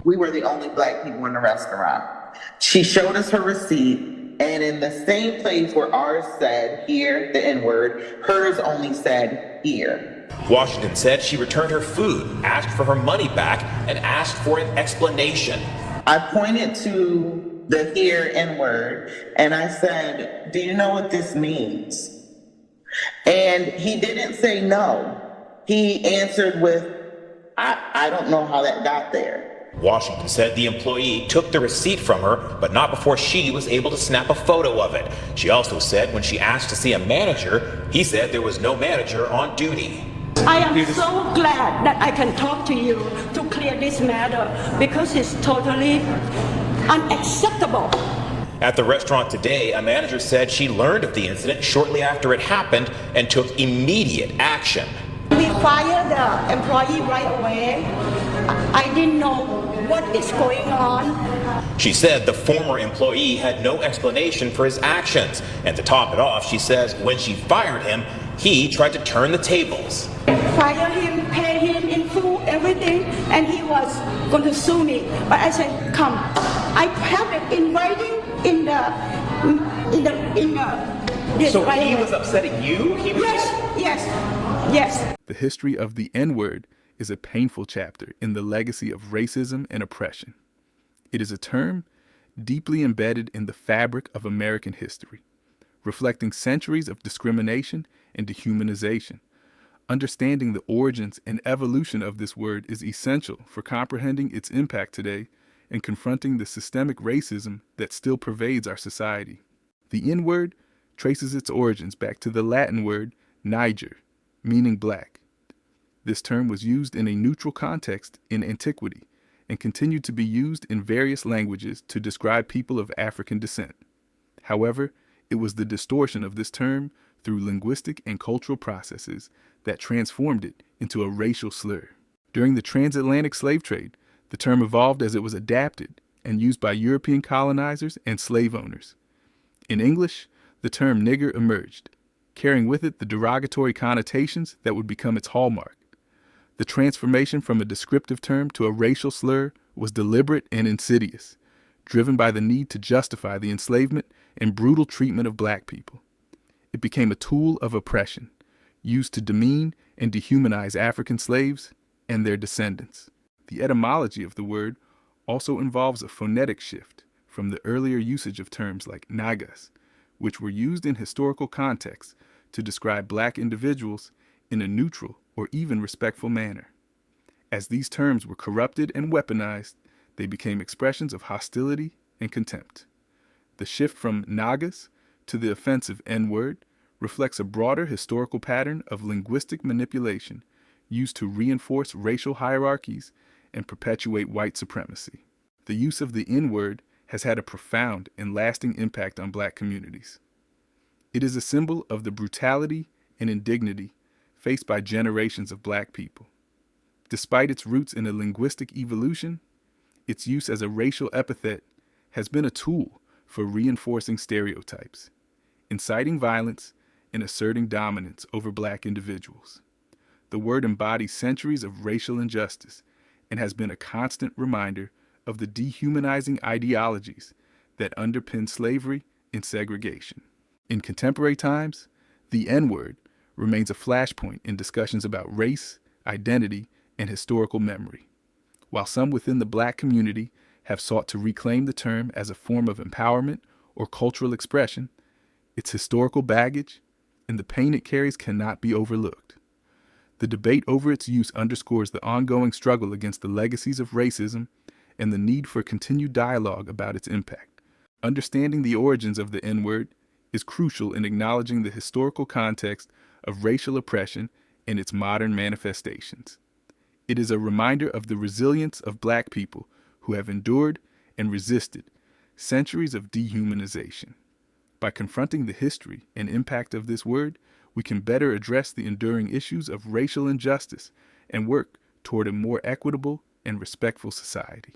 We were the only black people in the restaurant. She showed us her receipt, and in the same place where ours said here, the N-word, hers only said here. Washington said she returned her food, asked for her money back, and asked for an explanation. I pointed to the here N-word, and I said, "Do you know what this means?" And he didn't say no. He answered with, I don't know how that got there. Washington said the employee took the receipt from her, but not before she was able to snap a photo of it. She also said when she asked to see a manager, he said there was no manager on duty. I am so glad that I can talk to you to clear this matter because it's totally unacceptable. At the restaurant today, a manager said she learned of the incident shortly after it happened and took immediate action. We fired the employee right away. I didn't know what is going on. She said the former employee had no explanation for his actions. And to top it off, she says when she fired him, he tried to turn the tables. Fire him, pay him in full, everything, and he was going to sue me. But I said, come. I have it in writing in this So right he away. was upsetting you? Yes. The history of the N-word is a painful chapter in the legacy of racism and oppression. It is a term deeply embedded in the fabric of American history, reflecting centuries of discrimination and dehumanization. Understanding the origins and evolution of this word is essential for comprehending its impact today and confronting the systemic racism that still pervades our society. The N-word traces its origins back to the Latin word niger, meaning black. This term was used in a neutral context in antiquity and continued to be used in various languages to describe people of African descent. However, it was the distortion of this term through linguistic and cultural processes that transformed it into a racial slur. During the transatlantic slave trade, the term evolved as it was adapted and used by European colonizers and slave owners. In English, the term nigger emerged, carrying with it the derogatory connotations that would become its hallmark. The transformation from a descriptive term to a racial slur was deliberate and insidious, driven by the need to justify the enslavement and brutal treatment of black people. It became a tool of oppression, used to demean and dehumanize African slaves and their descendants. The etymology of the word also involves a phonetic shift from the earlier usage of terms like nagas, which were used in historical contexts to describe black individuals in a neutral or even respectful manner. As these terms were corrupted and weaponized, they became expressions of hostility and contempt. The shift from nagas to the offensive N-word reflects a broader historical pattern of linguistic manipulation used to reinforce racial hierarchies and perpetuate white supremacy. The use of the N-word has had a profound and lasting impact on black communities. It is a symbol of the brutality and indignity faced by generations of black people. Despite its roots in a linguistic evolution, its use as a racial epithet has been a tool for reinforcing stereotypes, inciting violence, and asserting dominance over black individuals. The word embodies centuries of racial injustice and has been a constant reminder of the dehumanizing ideologies that underpin slavery and segregation. In contemporary times, the N-word remains a flashpoint in discussions about race, identity, and historical memory. While some within the black community have sought to reclaim the term as a form of empowerment or cultural expression, its historical baggage and the pain it carries cannot be overlooked. The debate over its use underscores the ongoing struggle against the legacies of racism and the need for continued dialogue about its impact. Understanding the origins of the N-word is crucial in acknowledging the historical context of racial oppression and its modern manifestations. It is a reminder of the resilience of black people who have endured and resisted centuries of dehumanization. By confronting the history and impact of this word, we can better address the enduring issues of racial injustice and work toward a more equitable and respectful society.